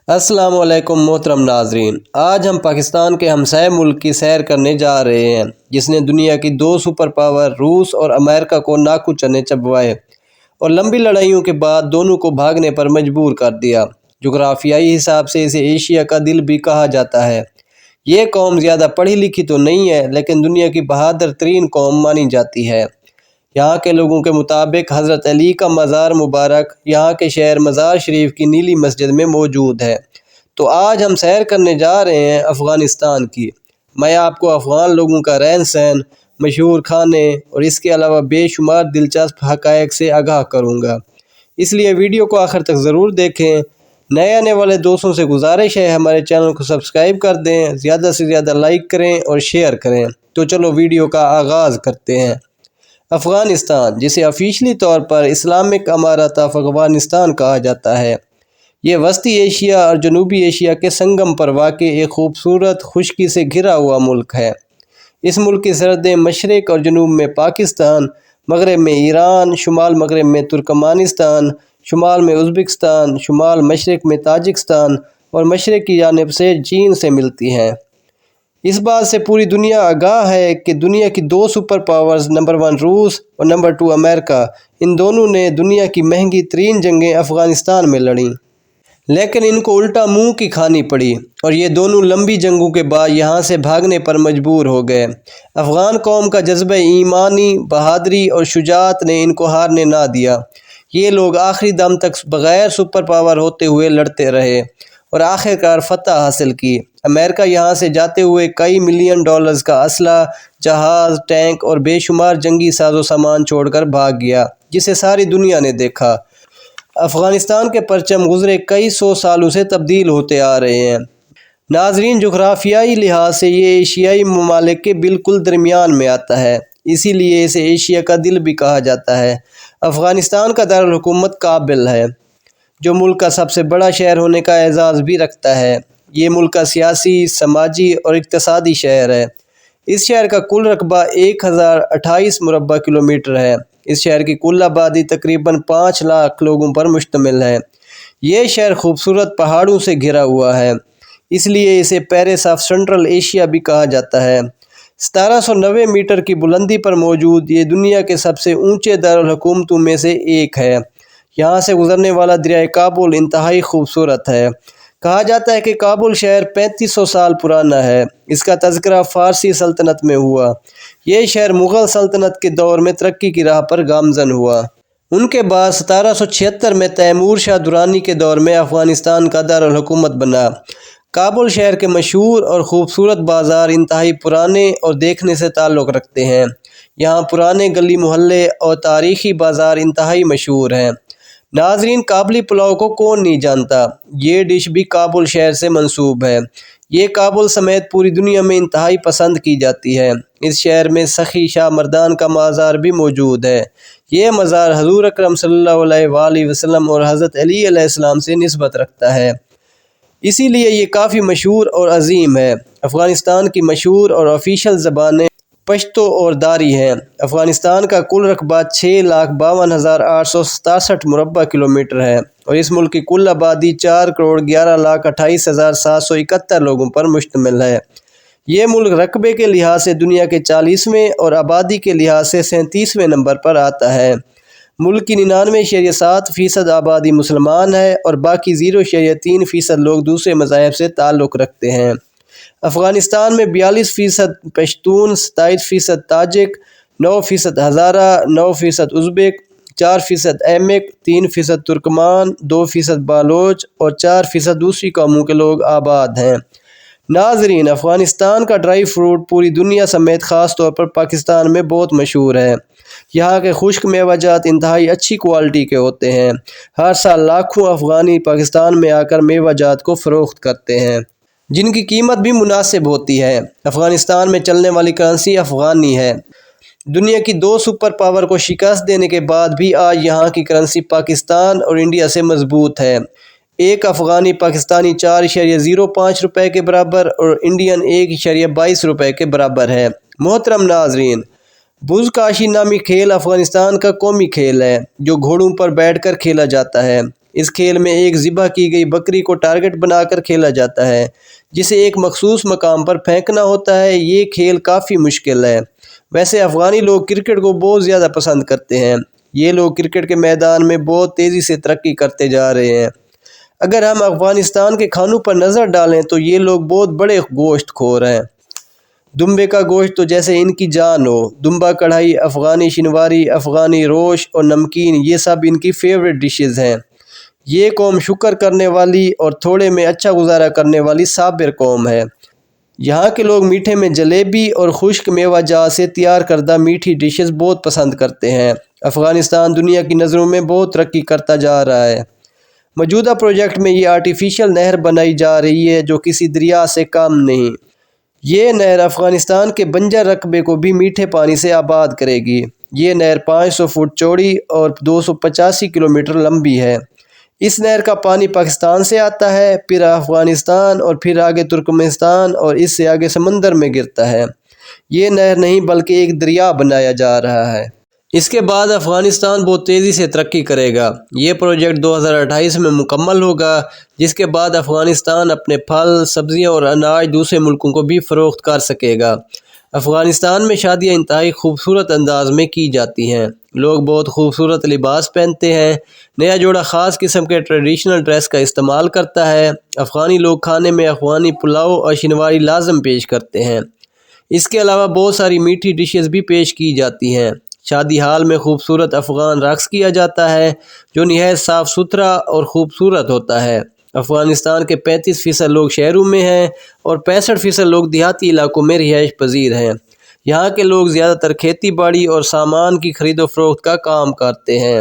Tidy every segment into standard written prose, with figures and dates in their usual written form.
السلام علیکم محترم ناظرین، آج ہم پاکستان کے ہمسائے ملک کی سیر کرنے جا رہے ہیں جس نے دنیا کی دو سپر پاور روس اور امریکہ کو ناکو چنے چبوائے اور لمبی لڑائیوں کے بعد دونوں کو بھاگنے پر مجبور کر دیا۔ جغرافیائی حساب سے اسے ایشیا کا دل بھی کہا جاتا ہے۔ یہ قوم زیادہ پڑھی لکھی تو نہیں ہے لیکن دنیا کی بہادر ترین قوم مانی جاتی ہے۔ یہاں کے لوگوں کے مطابق حضرت علی کا مزار مبارک یہاں کے شہر مزار شریف کی نیلی مسجد میں موجود ہے۔ تو آج ہم سیر کرنے جا رہے ہیں افغانستان کی۔ میں آپ کو افغان لوگوں کا رہن سہن، مشہور کھانے اور اس کے علاوہ بے شمار دلچسپ حقائق سے آگاہ کروں گا، اس لیے ویڈیو کو آخر تک ضرور دیکھیں۔ نئے آنے والے دوستوں سے گزارش ہے ہمارے چینل کو سبسکرائب کر دیں، زیادہ سے زیادہ لائک کریں اور شیئر کریں۔ تو چلو ویڈیو کا آغاز کرتے ہیں۔ افغانستان، جسے آفیشلی طور پر اسلامک امارت آف افغانستان کہا جاتا ہے، یہ وسطی ایشیا اور جنوبی ایشیا کے سنگم پر واقع ایک خوبصورت خشکی سے گھرا ہوا ملک ہے۔ اس ملک کی سرحدیں مشرق اور جنوب میں پاکستان، مغرب میں ایران، شمال مغرب میں ترکمانستان، شمال میں ازبکستان، شمال مشرق میں تاجکستان اور مشرق کی جانب سے چین سے ملتی ہیں۔ اس بات سے پوری دنیا آگاہ ہے کہ دنیا کی دو سپر پاورز نمبر 1 روس اور نمبر 2 امریکہ، ان دونوں نے دنیا کی مہنگی ترین جنگیں افغانستان میں لڑیں، لیکن ان کو الٹا منہ کی کھانی پڑی اور یہ دونوں لمبی جنگوں کے بعد یہاں سے بھاگنے پر مجبور ہو گئے۔ افغان قوم کا جذبہ ایمانی، بہادری اور شجاعت نے ان کو ہارنے نہ دیا۔ یہ لوگ آخری دم تک بغیر سپر پاور ہوتے ہوئے لڑتے رہے اور آخرکار فتح حاصل کی۔ امریکہ یہاں سے جاتے ہوئے کئی ملین ڈالرز کا اسلحہ، جہاز، ٹینک اور بے شمار جنگی ساز و سامان چھوڑ کر بھاگ گیا، جسے ساری دنیا نے دیکھا۔ افغانستان کے پرچم گزرے کئی سو سالوں سے تبدیل ہوتے آ رہے ہیں۔ ناظرین، جغرافیائی لحاظ سے یہ ایشیائی ممالک کے بالکل درمیان میں آتا ہے، اسی لیے اسے ایشیا کا دل بھی کہا جاتا ہے۔ افغانستان کا دارالحکومت کابل ہے، جو ملک کا سب سے بڑا شہر ہونے کا اعزاز بھی رکھتا ہے۔ یہ ملک کا سیاسی، سماجی اور اقتصادی شہر ہے۔ اس شہر کا کل رقبہ 1028 مربع کلومیٹر ہے۔ اس شہر کی کل آبادی تقریباً 5 لاکھ لوگوں پر مشتمل ہے۔ یہ شہر خوبصورت پہاڑوں سے گھرا ہوا ہے، اس لیے اسے پیرس آف سنٹرل ایشیا بھی کہا جاتا ہے۔ 1790 میٹر کی بلندی پر موجود یہ دنیا کے سب سے اونچے دارالحکومتوں میں سے ایک ہے۔ یہاں سے گزرنے والا دریائے کابل انتہائی خوبصورت ہے۔ کہا جاتا ہے کہ کابل شہر 3500 سال پرانا ہے۔ اس کا تذکرہ فارسی سلطنت میں ہوا۔ یہ شہر مغل سلطنت کے دور میں ترقی کی راہ پر گامزن ہوا۔ ان کے بعد 1776 میں تیمور شاہ درانی کے دور میں افغانستان کا دارالحکومت بنا۔ کابل شہر کے مشہور اور خوبصورت بازار انتہائی پرانے اور دیکھنے سے تعلق رکھتے ہیں۔ یہاں پرانے گلی محلے اور تاریخی بازار انتہائی مشہور ہیں۔ ناظرین، کابلی پلاؤ کو کون نہیں جانتا؟ یہ ڈش بھی کابل شہر سے منسوب ہے۔ یہ کابل سمیت پوری دنیا میں انتہائی پسند کی جاتی ہے۔ اس شہر میں سخی شاہ مردان کا مزار بھی موجود ہے۔ یہ مزار حضور اکرم صلی اللہ علیہ وآلہ وسلم اور حضرت علی علیہ السلام سے نسبت رکھتا ہے، اسی لیے یہ کافی مشہور اور عظیم ہے۔ افغانستان کی مشہور اور آفیشل زبانیں پشتو اور داری ہیں۔ افغانستان کا کل رقبہ 6,52,867 مربع کلومیٹر ہے اور اس ملک کی کل آبادی 4,11,28,771 لوگوں پر مشتمل ہے۔ یہ ملک رقبے کے لحاظ سے دنیا کے 40ویں اور آبادی کے لحاظ سے 37ویں نمبر پر آتا ہے۔ ملک کی 99.7% آبادی مسلمان ہے اور باقی 0.3% لوگ دوسرے مذاہب سے تعلق رکھتے ہیں۔ افغانستان میں 42% پشتون، 27% تاجک، 9% ہزارہ، 9% ازبک، 4% ایمک، 3% ترکمان، 2% بالوچ اور 4% دوسری قوموں کے لوگ آباد ہیں۔ ناظرین، افغانستان کا ڈرائی فروٹ پوری دنیا سمیت خاص طور پر پاکستان میں بہت مشہور ہے۔ یہاں کے خشک میوہ جات انتہائی اچھی کوالٹی کے ہوتے ہیں۔ ہر سال لاکھوں افغانی پاکستان میں آ کر میوہ جات کو فروخت کرتے ہیں، جن کی قیمت بھی مناسب ہوتی ہے۔ افغانستان میں چلنے والی کرنسی افغانی ہے۔ دنیا کی دو سپر پاور کو شکست دینے کے بعد بھی آج یہاں کی کرنسی پاکستان اور انڈیا سے مضبوط ہے۔ ایک افغانی پاکستانی 4.05 روپے کے برابر اور انڈین 1.22 روپے کے برابر ہے۔ محترم ناظرین، بزکاشی نامی کھیل افغانستان کا قومی کھیل ہے جو گھوڑوں پر بیٹھ کر کھیلا جاتا ہے۔ اس کھیل میں ایک ذبح کی گئی بکری کو ٹارگٹ بنا کر کھیلا جاتا ہے جسے ایک مخصوص مقام پر پھینکنا ہوتا ہے۔ یہ کھیل کافی مشکل ہے۔ ویسے افغانی لوگ کرکٹ کو بہت زیادہ پسند کرتے ہیں۔ یہ لوگ کرکٹ کے میدان میں بہت تیزی سے ترقی کرتے جا رہے ہیں۔ اگر ہم افغانستان کے کھانوں پر نظر ڈالیں تو یہ لوگ بہت بڑے گوشت خور ہیں۔ دمبے کا گوشت تو جیسے ان کی جان ہو۔ دمبا کڑھائی، افغانی شنواری، افغانی روش اور نمکین، یہ سب ان کی فیوریٹ ڈشز ہیں۔ یہ قوم شکر کرنے والی اور تھوڑے میں اچھا گزارا کرنے والی صابر قوم ہے۔ یہاں کے لوگ میٹھے میں جلیبی اور خشک میوہ جات سے تیار کردہ میٹھی ڈشز بہت پسند کرتے ہیں۔ افغانستان دنیا کی نظروں میں بہت ترقی کرتا جا رہا ہے۔ موجودہ پروجیکٹ میں یہ آرٹیفیشل نہر بنائی جا رہی ہے جو کسی دریا سے کم نہیں۔ یہ نہر افغانستان کے بنجر رقبے کو بھی میٹھے پانی سے آباد کرے گی۔ یہ نہر 500 فٹ چوڑی اور 285 کلومیٹر لمبی ہے۔ اس نہر کا پانی پاکستان سے آتا ہے، پھر افغانستان اور پھر آگے ترکمانستان اور اس سے آگے سمندر میں گرتا ہے۔ یہ نہر نہیں بلکہ ایک دریا بنایا جا رہا ہے۔ اس کے بعد افغانستان بہت تیزی سے ترقی کرے گا۔ یہ پروجیکٹ 2028 میں مکمل ہوگا، جس کے بعد افغانستان اپنے پھل، سبزیاں اور اناج دوسرے ملکوں کو بھی فروخت کر سکے گا۔ افغانستان میں شادیاں انتہائی خوبصورت انداز میں کی جاتی ہیں۔ لوگ بہت خوبصورت لباس پہنتے ہیں۔ نیا جوڑا خاص قسم کے ٹریڈیشنل ڈریس کا استعمال کرتا ہے۔ افغانی لوگ کھانے میں افغانی پلاؤ اور شنواری لازم پیش کرتے ہیں۔ اس کے علاوہ بہت ساری میٹھی ڈشز بھی پیش کی جاتی ہیں۔ شادی ہال میں خوبصورت افغان رقص کیا جاتا ہے جو نہایت صاف ستھرا اور خوبصورت ہوتا ہے۔ افغانستان کے 35% لوگ شہروں میں ہیں اور 65% لوگ دیہاتی علاقوں میں رہائش پذیر ہیں۔ یہاں کے لوگ زیادہ تر کھیتی باڑی اور سامان کی خرید و فروخت کا کام کرتے ہیں۔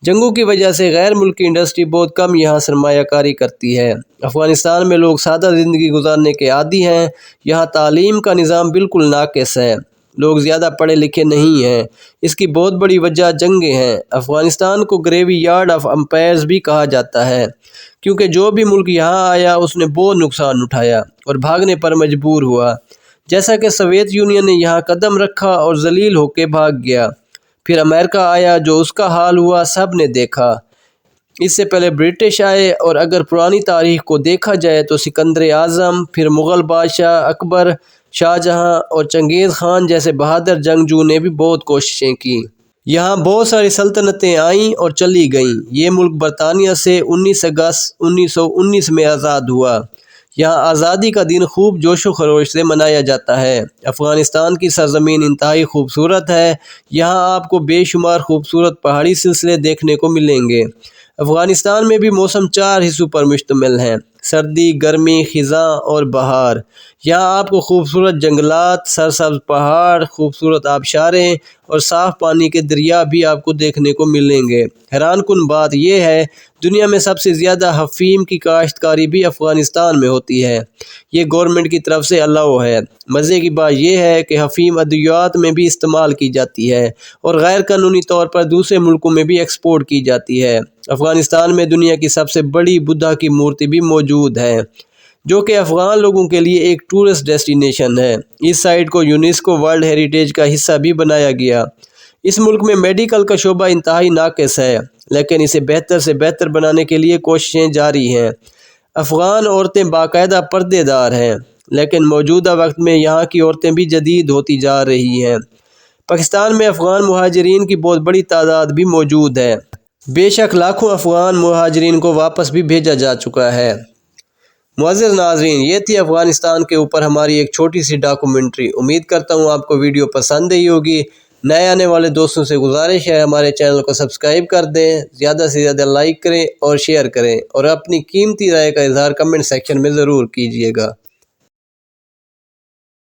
جنگوں کی وجہ سے غیر ملکی انڈسٹری بہت کم یہاں سرمایہ کاری کرتی ہے۔ افغانستان میں لوگ سادہ زندگی گزارنے کے عادی ہیں۔ یہاں تعلیم کا نظام بالکل ناقص ہے۔ لوگ زیادہ پڑھے لکھے نہیں ہیں۔ اس کی بہت بڑی وجہ جنگیں ہیں۔ افغانستان کو گریوی یارڈ آف امپائرز بھی کہا جاتا ہے کیونکہ جو بھی ملک یہاں آیا اس نے بہت نقصان اٹھایا اور بھاگنے پر مجبور ہوا، جیسا کہ سوویت یونین نے یہاں قدم رکھا اور ذلیل ہو کے بھاگ گیا۔ پھر امریکہ آیا، جو اس کا حال ہوا سب نے دیکھا۔ اس سے پہلے برٹش آئے اور اگر پرانی تاریخ کو دیکھا جائے تو سکندر اعظم، پھر مغل بادشاہ اکبر، شاہ جہاں اور چنگیز خان جیسے بہادر جنگجو نے بھی بہت کوششیں کی۔ یہاں بہت ساری سلطنتیں آئیں اور چلی گئیں۔ یہ ملک برطانیہ سے 19 اگست 1919 میں آزاد ہوا۔ یہاں آزادی کا دن خوب جوش و خروش سے منایا جاتا ہے۔ افغانستان کی سرزمین انتہائی خوبصورت ہے۔ یہاں آپ کو بے شمار خوبصورت پہاڑی سلسلے دیکھنے کو ملیں گے۔ افغانستان میں بھی موسم 4 حصوں پر مشتمل ہے: سردی، گرمی، خزاں اور بہار۔ یہاں آپ کو خوبصورت جنگلات، سرسبز پہاڑ، خوبصورت آبشاریں اور صاف پانی کے دریا بھی آپ کو دیکھنے کو ملیں گے۔ حیران کن بات یہ ہے، دنیا میں سب سے زیادہ افیم کی کاشتکاری بھی افغانستان میں ہوتی ہے۔ یہ گورنمنٹ کی طرف سے الاؤ ہے۔ مزے کی بات یہ ہے کہ افیم ادویات میں بھی استعمال کی جاتی ہے اور غیر قانونی طور پر دوسرے ملکوں میں بھی ایکسپورٹ کی جاتی ہے۔ افغانستان میں دنیا کی سب سے بڑی بدھا کی مورتی بھی موجود ہے، جو کہ افغان لوگوں کے لیے ایک ٹورسٹ ڈیسٹینیشن ہے۔ اس سائٹ کو یونیسکو ورلڈ ہیریٹیج کا حصہ بھی بنایا گیا۔ اس ملک میں میڈیکل کا شعبہ انتہائی ناقص ہے، لیکن اسے بہتر سے بہتر بنانے کے لیے کوششیں جاری ہیں۔ افغان عورتیں باقاعدہ پردے دار ہیں، لیکن موجودہ وقت میں یہاں کی عورتیں بھی جدید ہوتی جا رہی ہیں۔ پاکستان میں افغان مہاجرین کی بہت بڑی تعداد بھی موجود ہے۔ بے شک لاکھوں افغان مہاجرین کو واپس بھی بھیجا جا چکا ہے۔ معزز ناظرین، یہ تھی افغانستان کے اوپر ہماری ایک چھوٹی سی ڈاکومنٹری۔ امید کرتا ہوں آپ کو ویڈیو پسند آئی ہوگی۔ نئے آنے والے دوستوں سے گزارش ہے ہمارے چینل کو سبسکرائب کر دیں، زیادہ سے زیادہ لائک کریں اور شیئر کریں، اور اپنی قیمتی رائے کا اظہار کمنٹ سیکشن میں ضرور کیجیے گا۔